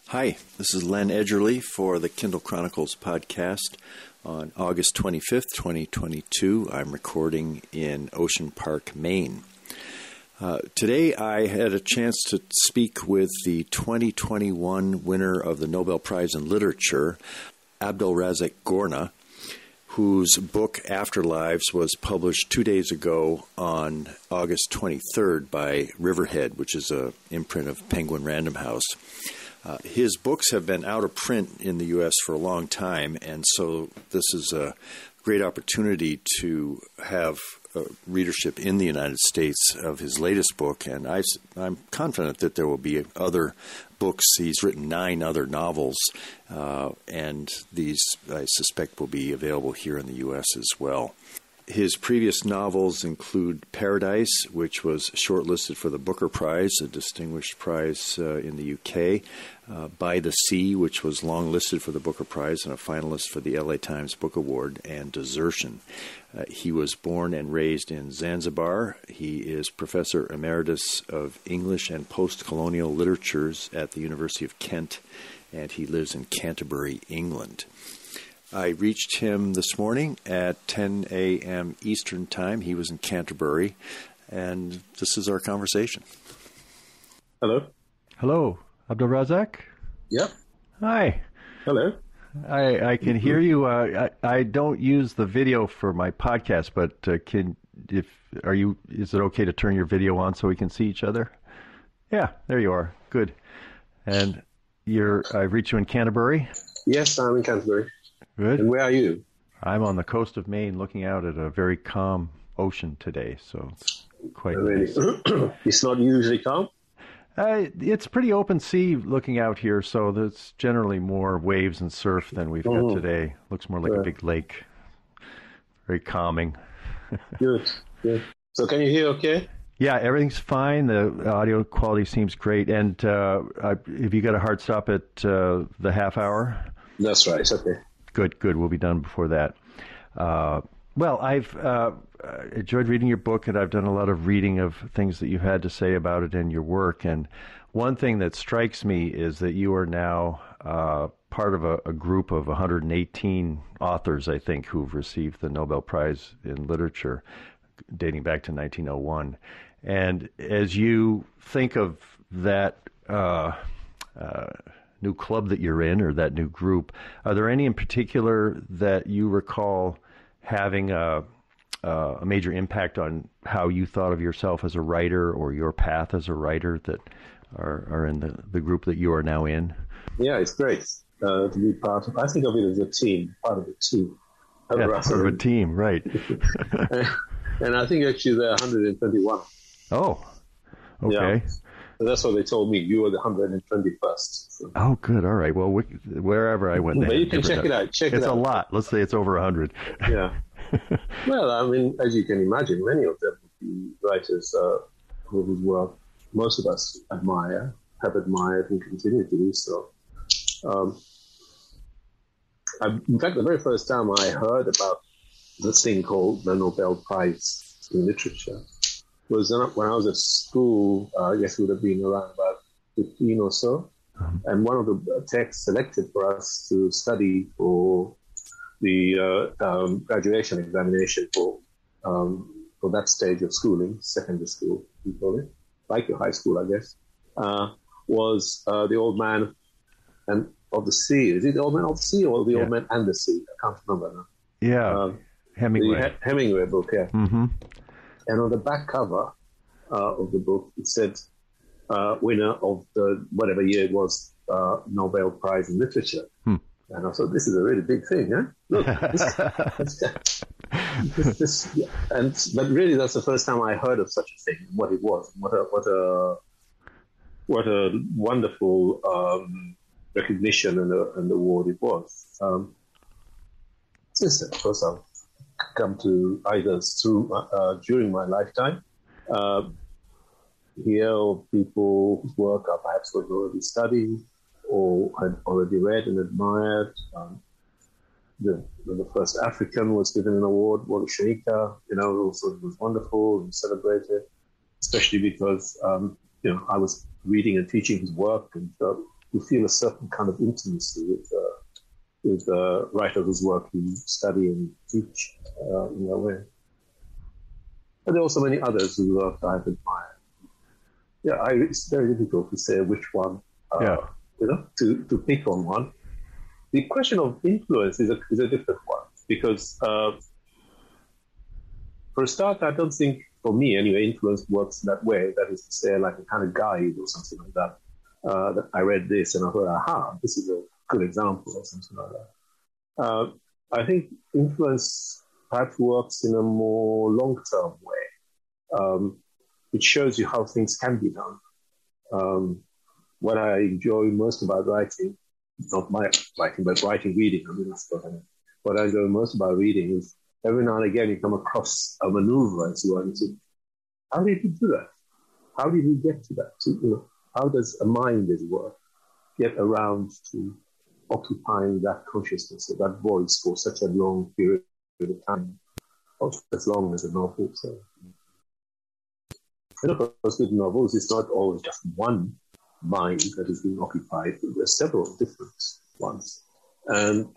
Hi, this is Len Edgerly for the Kindle Chronicles podcast on August 25th, 2022. I'm recording in Ocean Park, Maine. Today I had a chance to speak with the 2021 winner of the Nobel Prize in Literature, Abdulrazak Gurnah, whose book Afterlives was published 2 days ago on August 23rd by Riverhead, which is an imprint of Penguin Random House. His books have been out of print in the U.S. for a long time, and so this is a great opportunity to have readership in the United States of his latest book, and I'm confident that there will be other books. He's written 9 other novels, and these, I suspect, will be available here in the U.S. as well. His previous novels include Paradise, which was shortlisted for the Booker Prize, a distinguished prize in the UK, By the Sea, which was long-listed for the Booker Prize and a finalist for the LA Times Book Award, and Desertion. He was born and raised in Zanzibar. He is Professor Emeritus of English and Post-Colonial Literatures at the University of Kent, and he lives in Canterbury, England. I reached him this morning at 10 a.m. Eastern Time. He was in Canterbury, and this is our conversation. Hello. Hello, Abdulrazak? Yep. Hi. Hello. I can hear you. I don't use the video for my podcast, but is it okay to turn your video on so we can see each other? Yeah, there you are. Good. And I reached you in Canterbury? Yes, I'm in Canterbury. Good. And where are you? I'm on the coast of Maine looking out at a very calm ocean today, so it's quite nice. It's not usually calm? It's pretty open sea looking out here, so there's generally more waves and surf than we've got today. Looks more like a big lake. Very calming. Good. So can you hear okay? Yeah, everything's fine. The audio quality seems great. And have you got a hard stop at the half hour? That's right. It's okay. Good. We'll be done before that. Well, I've enjoyed reading your book, and I've done a lot of reading of things that you've had to say about it in your work. And one thing that strikes me is that you are now part of a group of 118 authors, I think, who've received the Nobel Prize in Literature dating back to 1901. And as you think of that new club that you're in, or that new group, are there any in particular that you recall having a major impact on how you thought of yourself as a writer, or your path as a writer, that are in the group that you are now in? Yeah, it's great to be part of. I think of it as a team, part of a team. Part of a team, right. And I think actually there are 121. Oh, okay. Yeah. That's what they told me. You were the 121st. So. Oh, good. All right. Well, wherever I went, but you can check it out. It's a lot. Let's say it's over 100. Yeah. Well, I mean, as you can imagine, many of them would be writers whose work most of us have admired, and continue to do so. In fact, the very first time I heard about this thing called the Nobel Prize in Literature was when I was at school. I guess it would have been around about 15 or so. And one of the texts selected for us to study for the graduation examination for that stage of schooling, secondary school, we call it, like your high school, I guess, was The Old Man of the Sea. Is it The Old Man of the Sea or The Old Man and the Sea? I can't remember now. Yeah, Hemingway. The Hemingway book, yeah. Mm-hmm. And on the back cover of the book, it said, winner of the, whatever year it was, Nobel Prize in Literature. And I thought, this is a really big thing, huh? Look, but really that's the first time I heard of such a thing, what it was, what a wonderful recognition and award it was. Since then, of course, I've come to either through during my lifetime hear people whose work I perhaps was already studied or had already read and admired. The first African was given an award, Wole, also was wonderful and celebrated, especially because I was reading and teaching his work, and you feel a certain kind of intimacy with the writer whose work you study and teach in a way. But there are also many others whose work I've admired. Yeah, it's very difficult to say which one, to pick on one. The question of influence is a different one because, for a start, I don't think, for me anyway, influence works that way. That is to say, like a kind of guide or something like that. That I read this and I thought, aha, this is a good example or something like that. I think influence perhaps works in a more long-term way. It shows you how things can be done. What I enjoy most about writing, not my writing, but reading, what I enjoy most about reading is every now and again you come across a maneuver and so on. And say, how did you do that? How did you get to that? So, how does a mind, as it were, get around to occupying that consciousness or that voice for such a long period of time, or as long as a novel? So, and of course, with novels, it's not always just one mind that is being occupied. There are several different ones. And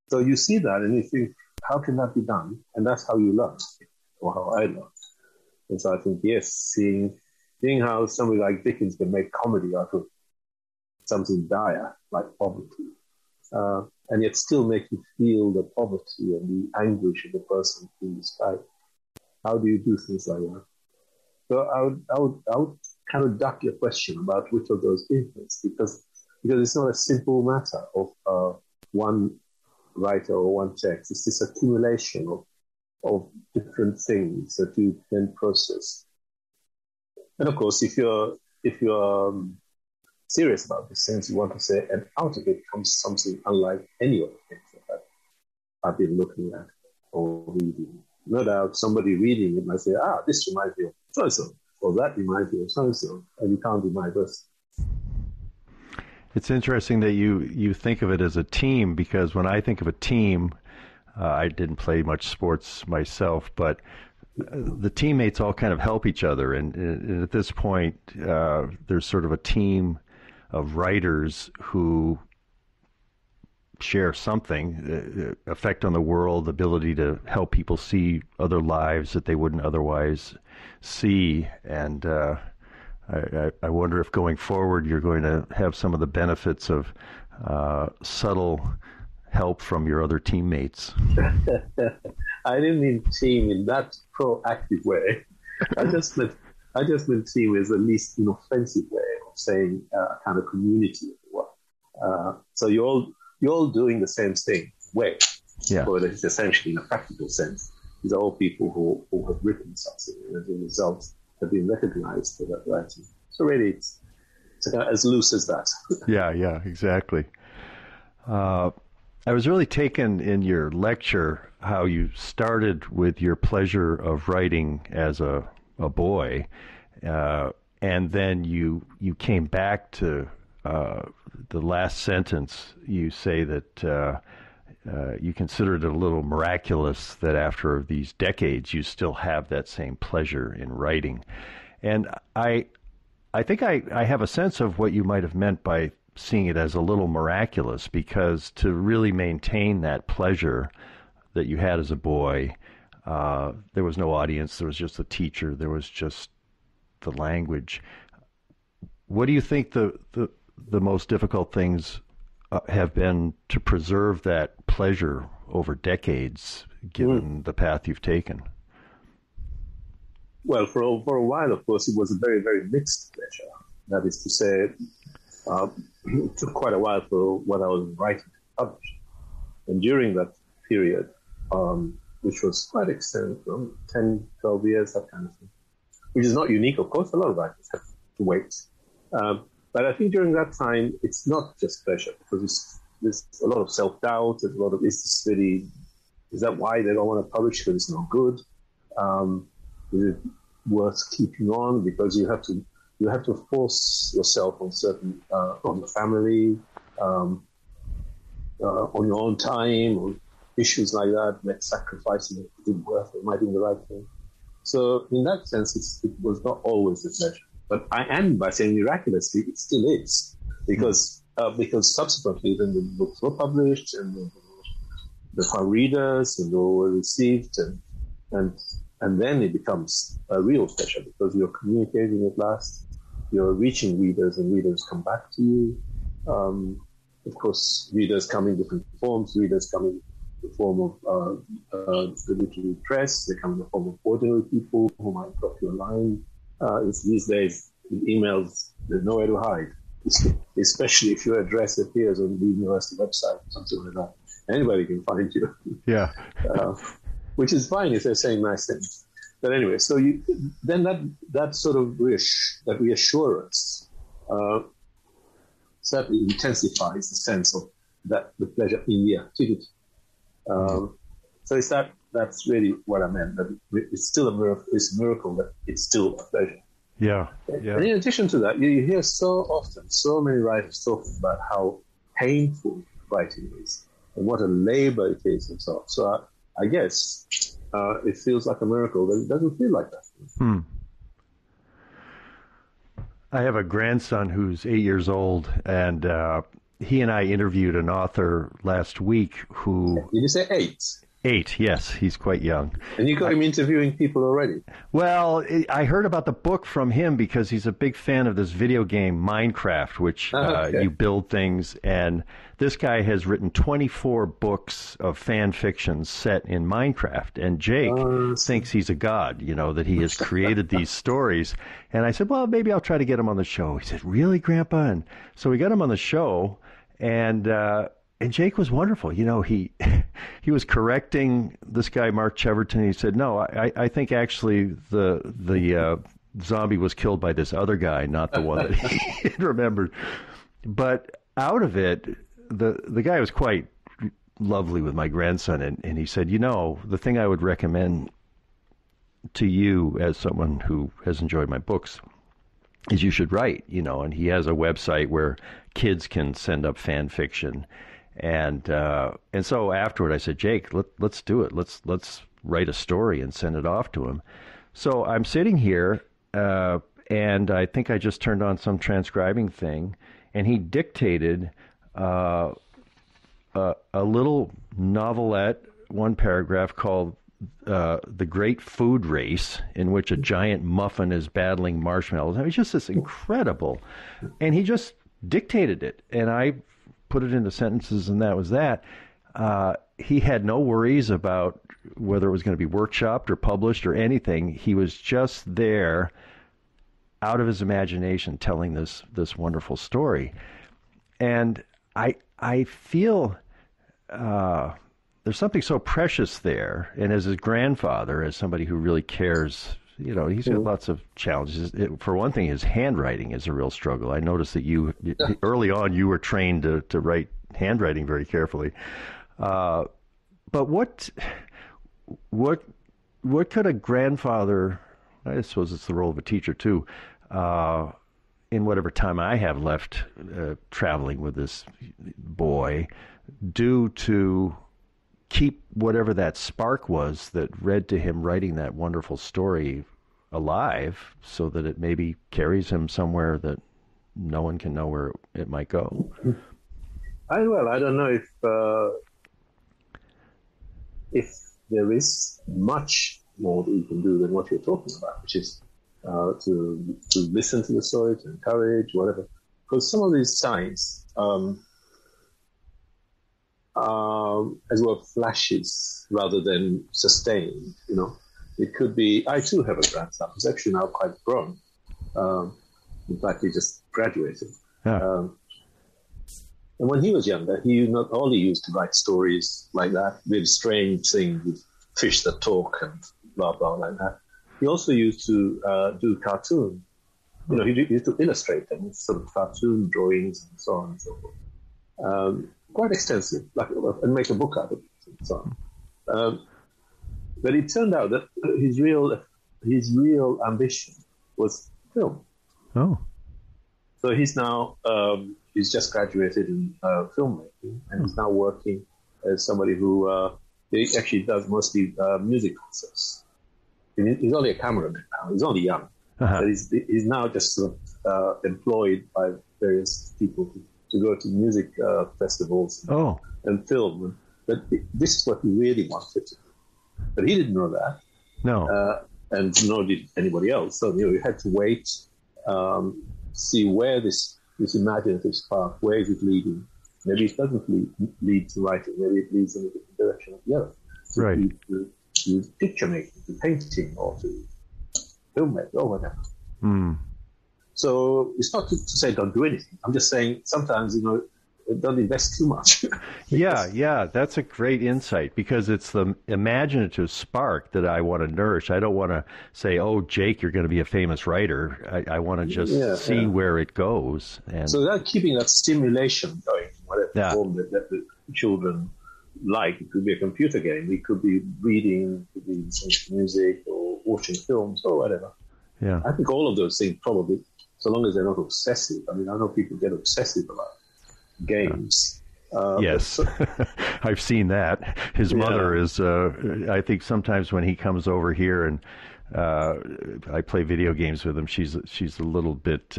so you see that and you think, how can that be done? And that's how you learn, or how I learned. And so I think, yes, seeing how somebody like Dickens can make comedy out of something dire like poverty, and yet still make you feel the poverty and the anguish of the person who is fighting. How do you do things like that? So I would kind of duck your question about which of those influence, because it's not a simple matter of one writer or one text. It's this accumulation of different things that you then process. And of course, if you're serious about these things, you want to say, and out of it comes something unlike any of the things that I've been looking at or reading. No doubt somebody reading it might say, this reminds me of so-and-so, or that reminds me of so-and-so, and you can't deny this. It's interesting that you think of it as a team, because when I think of a team, I didn't play much sports myself, but the teammates all kind of help each other. And at this point, there's sort of a team of writers who share something, effect on the world, ability to help people see other lives that they wouldn't otherwise see. And I wonder if going forward you're going to have some of the benefits of subtle help from your other teammates. I didn't mean team in that proactive way. I just meant team as the least inoffensive way of saying kind of community. So you're all doing the same thing. Way, yeah. But it's essentially in a practical sense. These are all people who have written something, and as a result have been recognized for that writing. So really, it's as loose as that. Yeah, exactly. I was really taken in your lecture how you started with your pleasure of writing as a boy, and then you came back to the last sentence. You say that you consider it a little miraculous that after these decades you still have that same pleasure in writing. And I think I have a sense of what you might have meant by seeing it as a little miraculous, because to really maintain that pleasure that you had as a boy, there was no audience, there was just a teacher, there was just the language. What do you think the most difficult things have been to preserve that pleasure over decades, given the path you've taken? Well, for a while, of course, it was a very, very mixed pleasure. That is to say, it took quite a while for what I was writing to publish. And during that period, which was quite extended, 10, 12 years, that kind of thing, which is not unique, of course. A lot of writers have to wait. But I think during that time, it's not just pleasure, because there's a lot of self-doubt, there's a lot of, is that why they don't want to publish, because it's not good? Is it worth keeping on? Because you have to force yourself on certain, on the family, on your own time, or issues like that, make sacrifices that didn't worth it, might be the right thing. So in that sense, it was not always a pleasure. But I end by saying miraculously, it still is, because subsequently then the books were published and they found readers and they were received, and then it becomes a real pleasure because you're communicating at last, you're reaching readers, and readers come back to you. Of course, readers come in different forms. Readers come in the form of the literary press. They come in the form of ordinary people who might drop you a line. These days, with emails, there's nowhere to hide, especially if your address appears on the university website or something like that. Anybody can find you. Yeah. Which is fine if they're saying nice things. But anyway, so then that sort of that reassurance certainly intensifies the sense of that the pleasure in the activity. So that's really what I meant. That it's still a miracle. It's a miracle that it's still a pleasure. Yeah. And in addition to that, you hear so often so many writers talking about how painful writing is and what a labor it is and so on. So I guess it feels like a miracle, but it doesn't feel like that. I have a grandson who's 8 years old, and he and I interviewed an author last week who... Did you say 8? 8, yes. He's quite young. And you got him interviewing people already? Well, I heard about the book from him because he's a big fan of this video game, Minecraft, which you build things. And this guy has written 24 books of fan fiction set in Minecraft. And Jake thinks he's a god, that he has created these stories. And I said, well, maybe I'll try to get him on the show. He said, really, Grandpa? And so we got him on the show, and Jake was wonderful. He was correcting this guy, Mark Cheverton. He said, no, I think actually the zombie was killed by this other guy, not the one that he remembered. But out of it, the guy was quite lovely with my grandson. And he said, the thing I would recommend to you as someone who has enjoyed my books is you should write, and he has a website where kids can send up fan fiction. And so afterward I said, Jake, let's do it. Let's write a story and send it off to him. So I'm sitting here, and I think I just turned on some transcribing thing, and he dictated a little novelette, one paragraph called The Great Food Race, in which a giant muffin is battling marshmallows. I mean, just this incredible. And he just dictated it, and I put it into sentences, and that was that. He had no worries about whether it was going to be workshopped or published or anything. He was just there out of his imagination telling this wonderful story. And I feel there's something so precious there. And as his grandfather, as somebody who really cares, he's got lots of challenges. For one thing, his handwriting is a real struggle. I noticed that early on, you were trained to write handwriting very carefully. But what could a grandfather, I suppose it's the role of a teacher too, in whatever time I have left traveling with this boy, do to keep whatever that spark was that read to him writing that wonderful story alive, so that it maybe carries him somewhere that no one can know where it might go? I don't know if there is much more that you can do than what you're talking about, which is to listen to the story, to encourage, whatever. Because some of these signs, as well, flashes rather than sustained. It could be. I too have a grandson who's actually now quite grown. In fact, he just graduated. Yeah. And when he was younger, he not only used to write stories like that, with strange things, with fish that talk and blah blah like that. He also used to do cartoon. He used to illustrate them with sort of cartoon drawings and so on and so forth. Quite extensive, and make a book out of it and so on. But it turned out that his real ambition was film. Oh. So he's now he's just graduated in filmmaking, and he's now working as somebody who he actually does mostly music concerts. He's only a cameraman now. He's only young, But he's now just sort of employed by various people to go to music festivals and film. But this is what he really wanted to do. But he didn't know that. No. And nor did anybody else. So, you had to wait, see where this imaginative spark, where is it leading? Maybe it doesn't lead to writing. Maybe it leads in a different direction altogether. Right. To picture making, to painting, or to filmmaking, or whatever. Mm. So it's not to say don't do anything. I'm just saying sometimes, don't invest too much. Yeah, that's a great insight, because it's the imaginative spark that I want to nourish. I don't want to say, oh, Jake, you're going to be a famous writer. I want to just see where it goes. And so that keeping that stimulation going, whatever form that the children like. It could be a computer game. It could be reading, it could be listening to music or watching films or whatever. Yeah, I think all of those things probably, so long as they're not obsessive. I mean, I know people get obsessive about games. Yes, I've seen that. His mother is, I think sometimes when he comes over here and I play video games with him, she's a little bit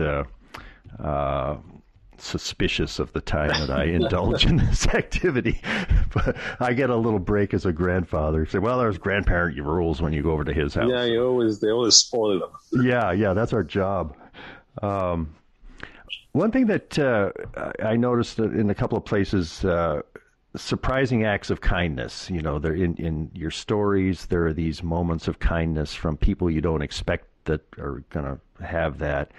suspicious of the time that I indulge in this activity. But I get a little break as a grandfather. Say, well, there's grandparent rules when you go over to his house. Yeah, they always spoil them. Yeah, that's our job. One thing that I noticed in a couple of places, surprising acts of kindness. There in your stories, there are these moments of kindness from people you don't expect that are going to have that.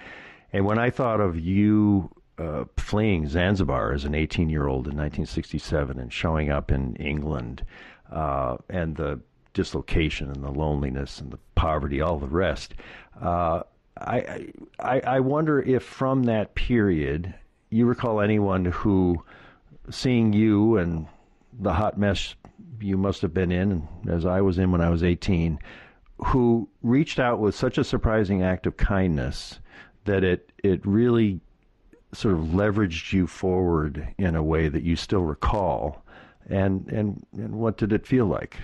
And when I thought of you fleeing Zanzibar as an 18-year-old in 1967 and showing up in England, and the dislocation and the loneliness and the poverty, all the rest, I wonder if from that period you recall anyone who, seeing you and the hot mess you must have been in, as I was in when I was 18, who reached out with such a surprising act of kindness that it really sort of leveraged you forward in a way that you still recall. And what did it feel like?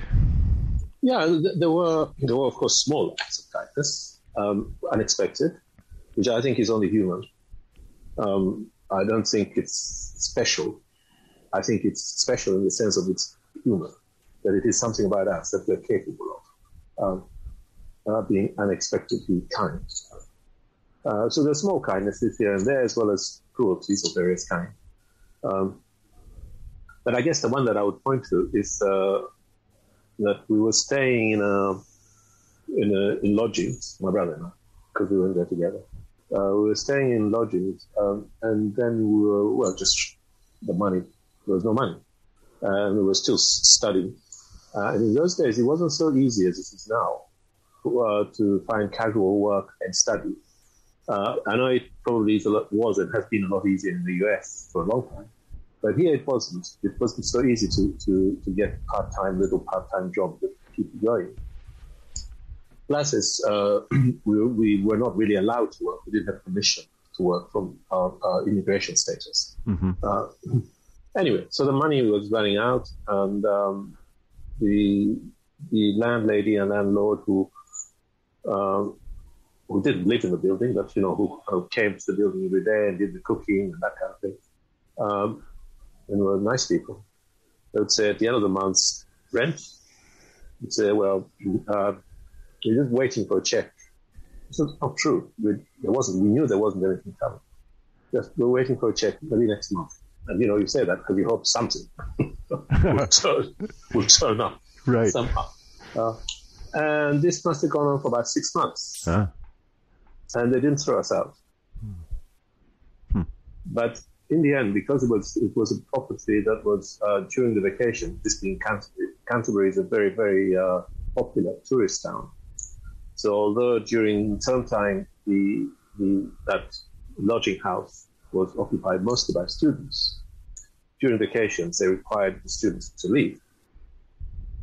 Yeah, there were of course small acts of kindness. Unexpected, which I think is only human. I don't think it's special. I think it's special in the sense of its humor, that it is something about us that we're capable of being unexpectedly kind. So there's small kindnesses here and there, as well as cruelties of various kinds. But I guess the one that I would point to is that we were staying in lodgings, my brother and I, because we were there together. We were staying in lodgings, and then we were, just the money. There was no money. And we were still studying. And in those days, it wasn't so easy as it is now to find casual work and study. I know it probably was and has been a lot easier in the US for a long time. But here it wasn't. It wasn't so easy to get little part-time jobs that keep you going. Plus, we were not really allowed to work. We didn't have permission to work from our immigration status. Mm-hmm. Anyway, so the money was running out, and the landlady and landlord who didn't live in the building, but who came to the building every day and did the cooking and that kind of thing, and were nice people. They would say at the end of the month's rent, they'd say, "Well, we're just waiting for a check." It's not true. We knew there wasn't anything coming. We're waiting for a check, maybe next month. And you say that because you hope something will turn up somehow. And this must have gone on for about 6 months. And they didn't throw us out. But in the end, because it was a property that was during the vacation, this being Canterbury is a very, very popular tourist town. So although during term time that lodging house was occupied mostly by students, during vacations they required the students to leave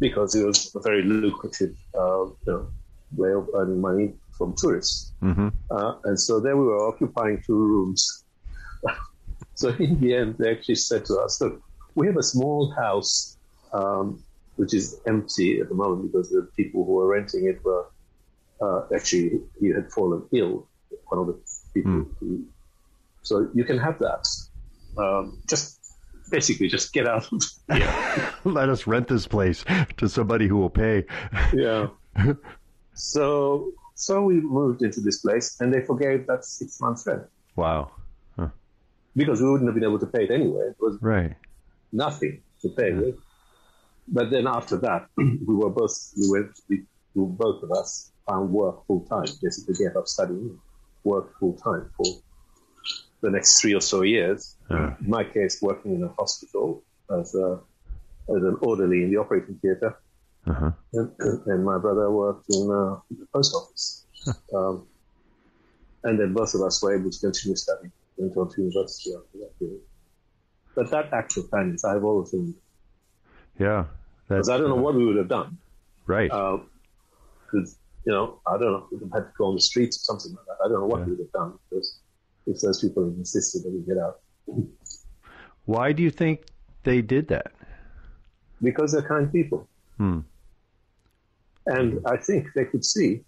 because it was a very lucrative way of earning money from tourists. Mm-hmm. And so there we were occupying 2 rooms. So in the end, they actually said to us, "Look, we have a small house which is empty at the moment because the people who were renting it were Actually, he had fallen ill, one of the people. So you can have that. Just get out of here. Let us rent this place to somebody who will pay. Yeah. So we moved into this place, and they forgave that 6 months rent. Wow. Huh. Because we wouldn't have been able to pay it anyway. It was nothing to pay with. But then after that, both of us found work full time. Basically, gave up studying, worked full time for the next 3 or so years. In my case, working in a hospital as an orderly in the operating theatre. And my brother worked in the post office. And then both of us were able to continue studying, went on to university after that period. But that actual kindness, I've always been. Yeah. Because I don't know what we would have done. Right. Because, I don't know, we would have had to go on the streets or something like that. I don't know what we would have done because if those people had insisted that we get out. Why do you think they did that? Because they're kind people. And I think they could see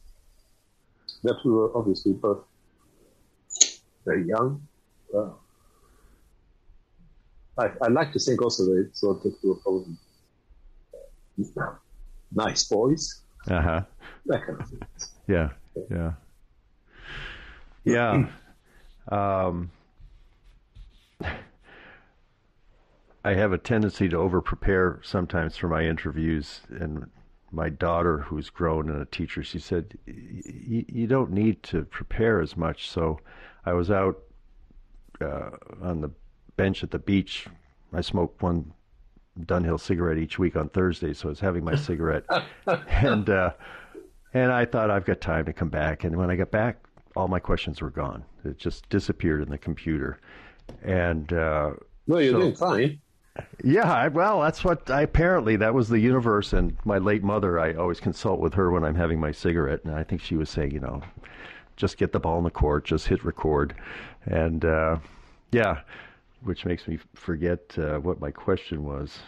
that we were obviously both very young. I like to think also they thought that we were probably nice boys. That kind of thing. Yeah. I have a tendency to over-prepare sometimes for my interviews, and my daughter, who's grown and a teacher, she said, you don't need to prepare as much. So I was out on the bench at the beach. I smoke one Dunhill cigarette each week on Thursday, so I was having my cigarette. And I thought, I've got time to come back. And when I got back, all my questions were gone. It just disappeared in the computer. And well, you're doing fine. Yeah, well, that's what apparently that was the universe. And my late mother, I always consult with her when I'm having my cigarette, and I think she was saying, just get the ball in the court, just hit record, and which makes me forget what my question was.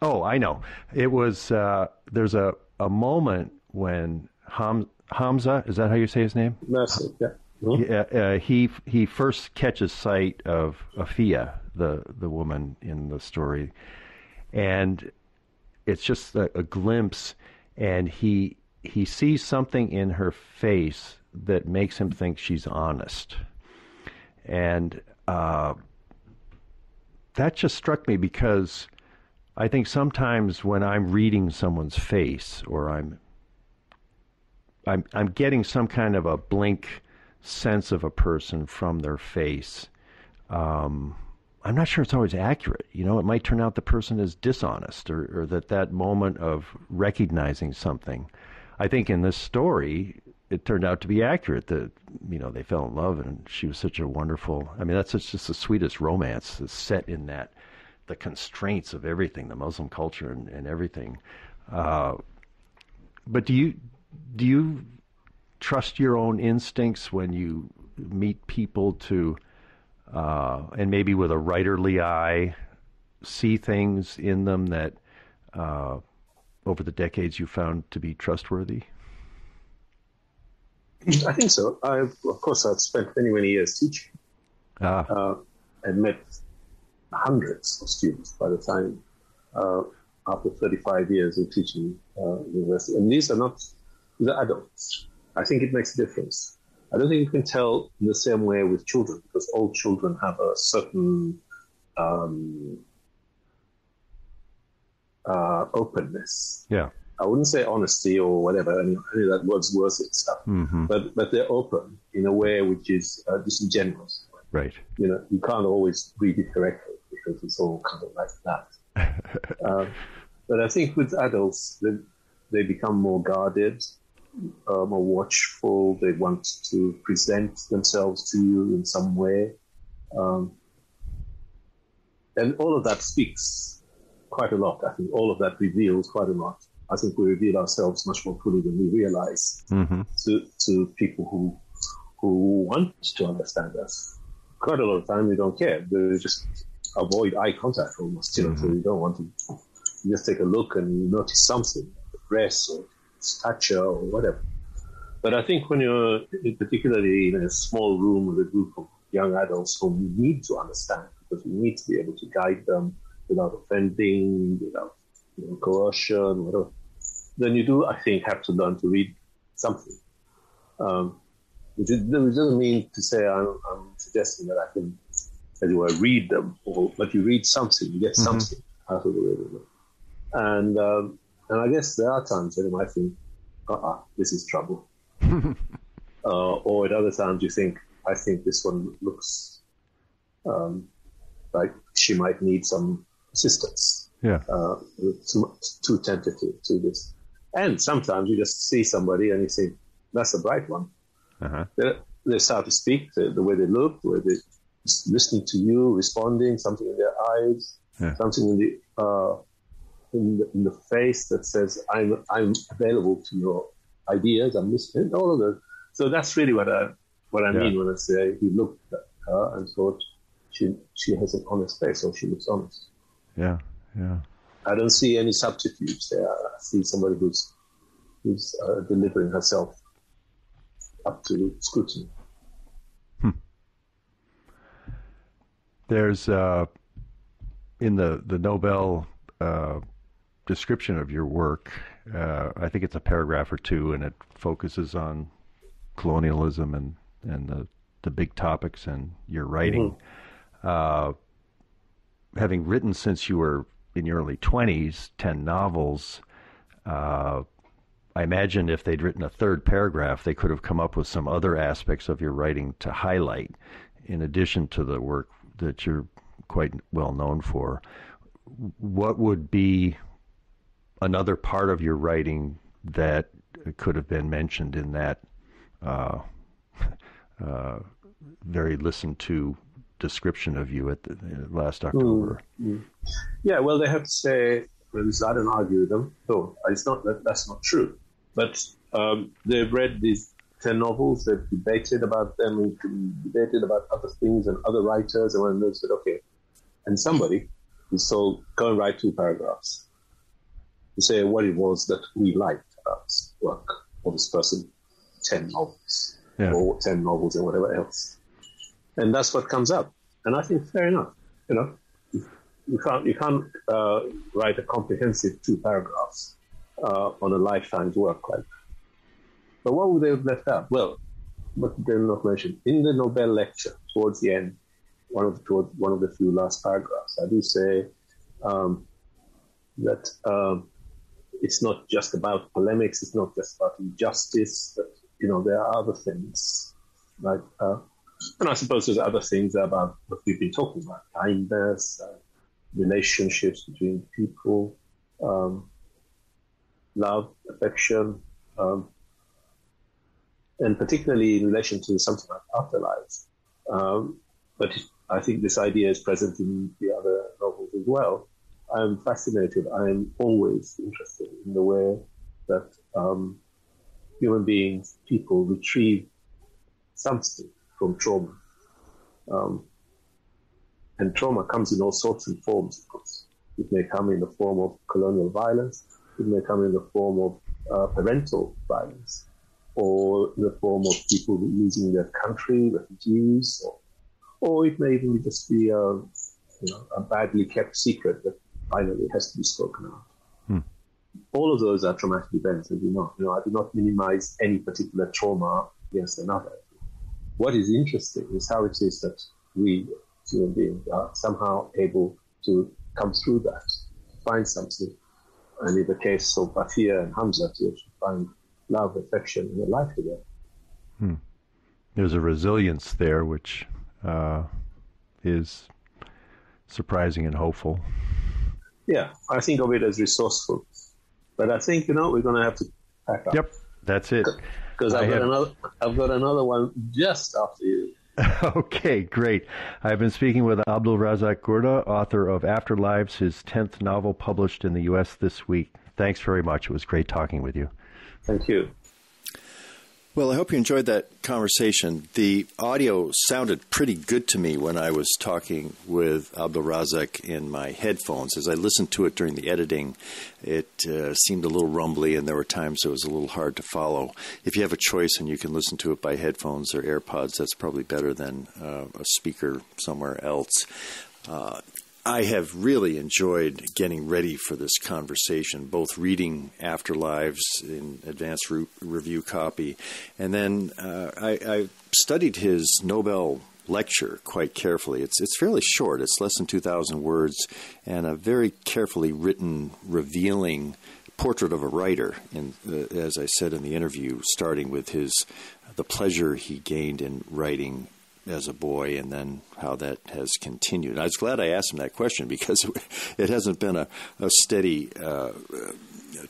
Oh, I know. It was there's a moment when Hamza, is that how you say his name? That's it. Yeah. He first catches sight of Afia, the woman in the story, and it's just a glimpse, and he sees something in her face that makes him think she's honest, and that just struck me because I think sometimes when I'm reading someone's face or I'm getting some kind of a blink sense of a person from their face. I'm not sure it's always accurate. It might turn out the person is dishonest or that moment of recognizing something. I think in this story, it turned out to be accurate that, they fell in love and she was such a wonderful, that's just the sweetest romance that's set in the constraints of everything, the Muslim culture and everything. But do you trust your own instincts when you meet people to, and maybe with a writerly eye, see things in them that over the decades you found to be trustworthy? I think so. Of course, I've spent many, many years teaching and met hundreds of students by the time, after 35 years of teaching university. And these are adults. I think it makes a difference. I don't think you can tell in the same way with children, because all children have a certain openness. Yeah. I wouldn't say honesty or whatever. Any of that word's worse and stuff. Mm-hmm. But they're open in a way which is disingenuous. Right. You can't always read it correctly because it's all kind of like that. But I think with adults, they become more guarded, more watchful. They want to present themselves to you in some way. And all of that speaks quite a lot. I think all of that reveals quite a lot. I think we reveal ourselves much more fully than we realize to people who want to understand us. Quite a lot of time we don't care. We just avoid eye contact almost, so you don't want to. You just take a look and you notice something, the dress or stature or whatever. But I think when you're particularly in a small room with a group of young adults whom you need to understand, because you need to be able to guide them without offending, without coercion, whatever, then you do, I think, have to learn to read something. Which doesn't mean to say I'm suggesting that I can, as you were, read them, but you read something, you get something out of the reading them. And I guess there are times when you might think, this is trouble. Or at other times you think, I think this one looks like she might need some assistance. Yeah. Too tentative to this. And sometimes you just see somebody and you think, that's a bright one. Uh-huh. They start to speak, the way they look, the way they're listening to you, responding, something in their eyes, something in the face that says, I'm available to your ideas, I'm listening, all of those. So that's really what I mean when I say he looked at her and thought she has an honest face, or she looks honest. Yeah, yeah. I don't see any subterfuge there. I see somebody who's delivering herself up to scrutiny. There's in the Nobel description of your work, I think it's a paragraph or two, and it focuses on colonialism and the big topics in your writing. Having written since you were in your early 20s, 10 novels, I imagine if they'd written a third paragraph, they could have come up with some other aspects of your writing to highlight, in addition to the work that you're quite well known for. What would be another part of your writing that could have been mentioned in that very listened to description of you at the last October? Yeah, well, they have to say, I don't argue with them. So it's not that's not true. But they've read these 10 novels, they've debated about them, debated about other things and other writers, and when they said, okay, and somebody so go and write 2 paragraphs to say what it was that we liked about this work of this person, 10 novels, or 10 novels and whatever else. And that's what comes up. And I think fair enough. You can't write a comprehensive 2 paragraphs on a lifetime's work like that. But what would they have left out? Well, what did they not mention? In the Nobel lecture, towards the end, towards one of the few last paragraphs, I do say that it's not just about polemics, it's not just about injustice, but there are other things like, and I suppose there's other things about what we've been talking about: kindness, relationships between people, love, affection, and particularly in relation to something like Afterlives. But I think this idea is present in the other novels as well. I'm fascinated. I'm always interested in the way that human beings, people, retrieve something from trauma. And trauma comes in all sorts of forms, of course. It may come in the form of colonial violence. It may come in the form of parental violence, or in the form of people losing their country, refugees, or it may even just be a badly kept secret that finally has to be spoken out. All of those are traumatic events, as you know. I do not minimize any particular trauma against another. What is interesting is how it is that we, human beings, are somehow able to come through that, find something, and in the case of Bafia and Hamza, to find love, affection, and a life together. There's a resilience there which is surprising and hopeful. Yeah, I think of it as resourceful. But I think, we're going to have to pack up. Yep, that's it. Because I've got another one just after you. Okay, great. I've been speaking with Abdulrazak Gurnah, author of Afterlives, his 10th novel published in the U.S. this week. Thanks very much. It was great talking with you. Thank you. Well, I hope you enjoyed that conversation. The audio sounded pretty good to me when I was talking with Abdulrazak in my headphones. As I listened to it during the editing, it seemed a little rumbly, and there were times it was a little hard to follow. If you have a choice and you can listen to it by headphones or AirPods, that's probably better than a speaker somewhere else. I have really enjoyed getting ready for this conversation, both reading Afterlives in advanced review copy, and then I studied his Nobel lecture quite carefully. It's fairly short. It's less than 2,000 words, and a very carefully written, revealing portrait of a writer, as I said in the interview, starting with the pleasure he gained in writing as a boy, and then how that has continued. I was glad I asked him that question, because it hasn't been a steady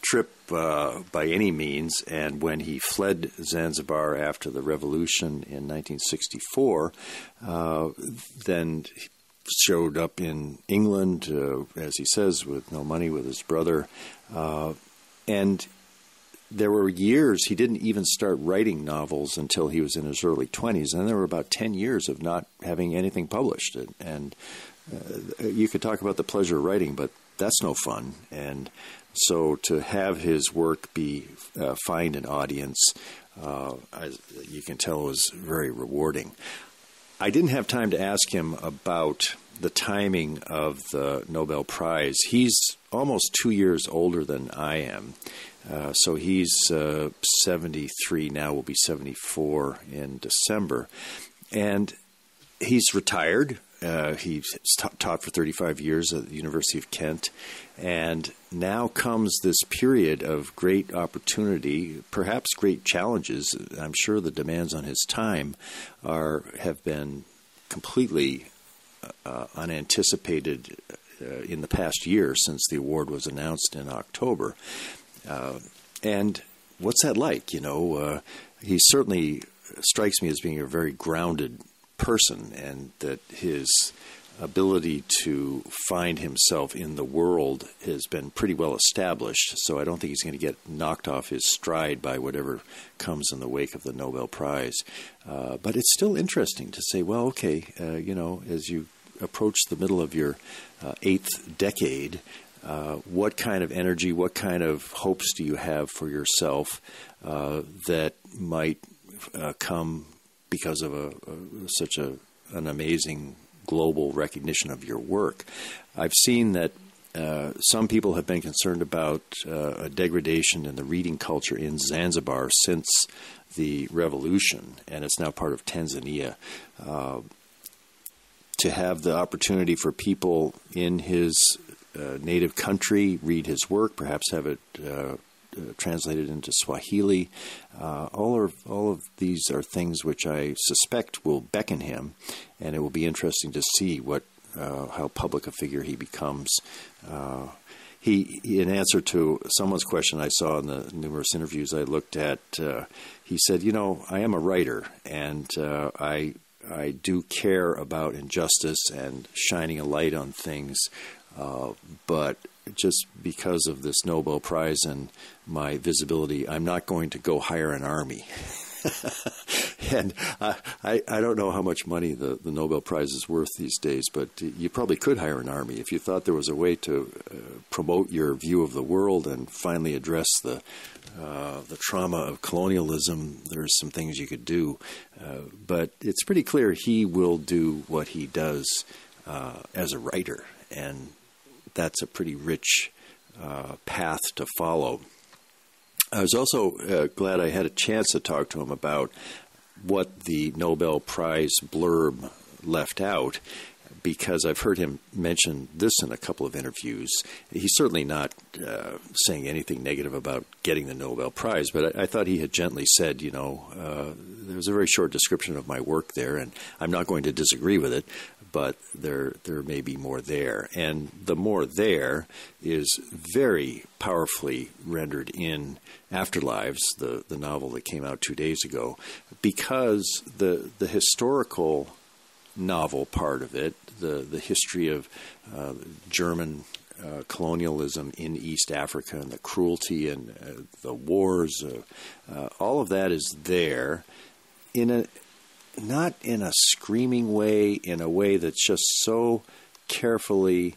trip by any means. And when he fled Zanzibar after the revolution in 1964, then he showed up in England, as he says, with no money, with his brother. And there were years he didn't even start writing novels until he was in his early 20s, and there were about 10 years of not having anything published. And you could talk about the pleasure of writing, but that's no fun. And so to have his work find an audience, you can tell, was very rewarding. I didn't have time to ask him about the timing of the Nobel Prize. He's almost 2 years older than I am. So he's 73 now, will be 74 in December. And he's retired. He's taught for 35 years at the University of Kent. And now comes this period of great opportunity, perhaps great challenges. I'm sure the demands on his time have been completely unanticipated in the past year since the award was announced in October. And what's that like? He certainly strikes me as being a very grounded person, and that his ability to find himself in the world has been pretty well established. So I don't think he's going to get knocked off his stride by whatever comes in the wake of the Nobel Prize. But it's still interesting to say, well, okay, as you approach the middle of your eighth decade, what kind of energy, what kind of hopes do you have for yourself that might come because of such an amazing global recognition of your work? I've seen that some people have been concerned about a degradation in the reading culture in Zanzibar since the revolution, and it's now part of Tanzania. To have the opportunity for people in his native country read his work, perhaps have it translated into Swahili. All of these are things which I suspect will beckon him, and it will be interesting to see how public a figure he becomes. He, in answer to someone's question I saw in the numerous interviews I looked at, he said, I am a writer, and I do care about injustice and shining a light on things, but just because of this Nobel Prize and my visibility, I'm not going to go hire an army. And I don't know how much money the Nobel Prize is worth these days, but you probably could hire an army if you thought there was a way to promote your view of the world and finally address the trauma of colonialism. There's some things you could do, but it's pretty clear he will do what he does as a writer, and that's a pretty rich path to follow. I was also glad I had a chance to talk to him about what the Nobel Prize blurb left out, because I've heard him mention this in a couple of interviews. He's certainly not saying anything negative about getting the Nobel Prize, but I thought he had gently said, there's a very short description of my work there, and I'm not going to disagree with it, but there may be more there. And the more there is very powerfully rendered in Afterlives, the novel that came out 2 days ago, because the historical novel part of it, the history of German colonialism in East Africa and the cruelty and the wars. All of that is there not in a screaming way, in a way that's just so carefully,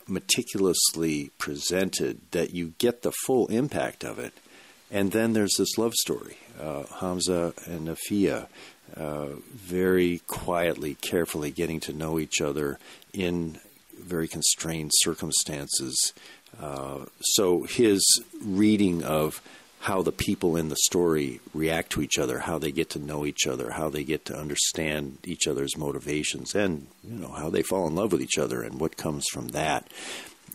meticulously presented that you get the full impact of it. And then there's this love story, Hamza and Nafia, very quietly, carefully getting to know each other in very constrained circumstances. So his reading of how the people in the story react to each other, how they get to know each other, how they get to understand each other's motivations, and how they fall in love with each other and what comes from that.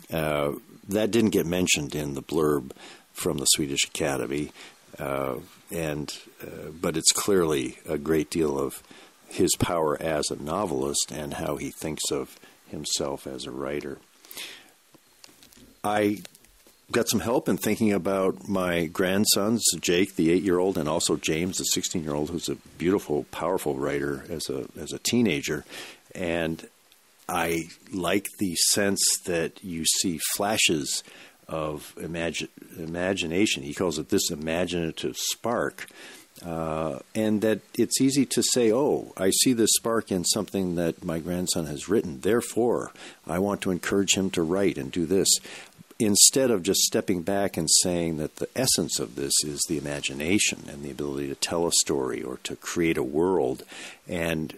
That didn't get mentioned in the blurb from the Swedish Academy, but it's clearly a great deal of his power as a novelist and how he thinks of himself as a writer. I got some help in thinking about my grandsons, Jake, the 8-year-old, and also James, the 16-year-old, who's a beautiful, powerful writer as a teenager. And I like the sense that you see flashes of imagination. He calls it this imaginative spark. And that it's easy to say, oh, I see this spark in something that my grandson has written. Therefore, I want to encourage him to write and do this. Instead of just stepping back and saying that the essence of this is the imagination and the ability to tell a story or to create a world. And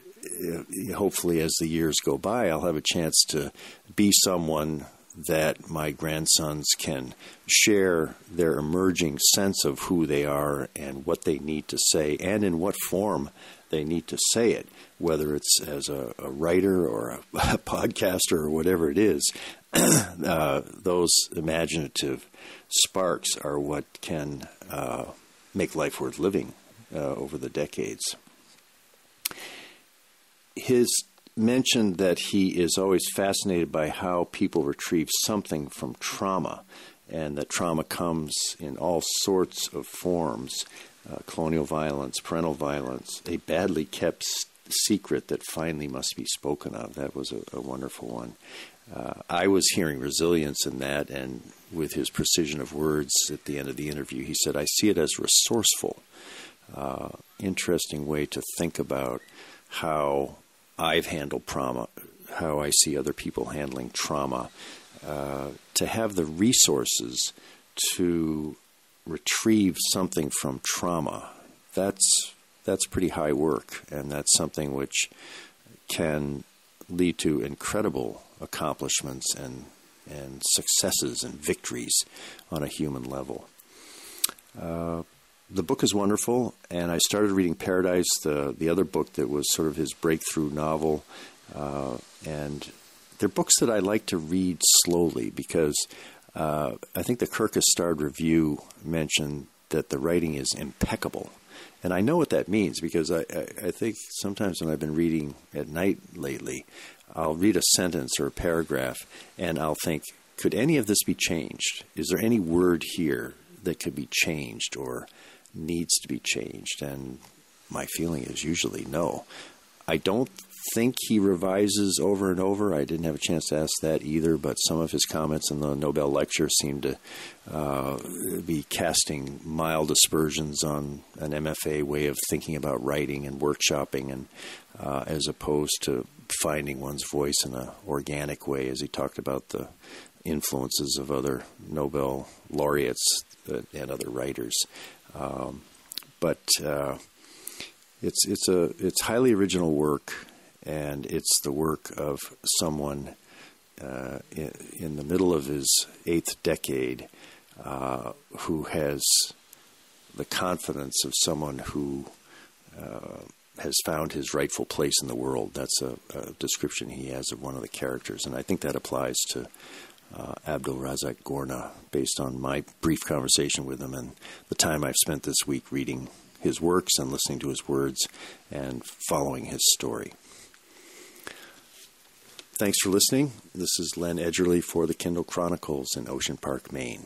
hopefully as the years go by, I'll have a chance to be someone that my grandsons can share their emerging sense of who they are and what they need to say and in what form they need to say it, whether it's as a writer or a podcaster or whatever it is. Those imaginative sparks are what can make life worth living over the decades. His mentioned that he is always fascinated by how people retrieve something from trauma, and that trauma comes in all sorts of forms, colonial violence, parental violence, a badly kept secret that finally must be spoken of. That was a wonderful one. I was hearing resilience in that, and with his precision of words at the end of the interview, he said, I see it as resourceful. Interesting way to think about how I've handled trauma, how I see other people handling trauma, to have the resources to retrieve something from trauma. That's pretty high work, and that's something which can lead to incredible accomplishments and successes and victories on a human level. The book is wonderful, and I started reading Paradise, the other book that was sort of his breakthrough novel, and they're books that I like to read slowly because I think the Kirkus-starred review mentioned that the writing is impeccable. And I know what that means because I think sometimes when I've been reading at night lately, I'll read a sentence or a paragraph and I'll think, could any of this be changed? Is there any word here that could be changed or needs to be changed? And my feeling is usually no. I don't think he revises over and over. I didn't have a chance to ask that either, but some of his comments in the Nobel lecture seem to be casting mild aspersions on an MFA way of thinking about writing and workshopping, and as opposed to finding one's voice in an organic way, as he talked about the influences of other Nobel laureates and other writers. But it's highly original work, and it's the work of someone in the middle of his 8th decade who has the confidence of someone who has found his rightful place in the world. That's a description he has of one of the characters, and I think that applies to Abdulrazak Gurnah based on my brief conversation with him and the time I've spent this week reading his works and listening to his words and following his story. Thanks for listening. This is Len Edgerly for the Kindle Chronicles in Ocean Park, Maine.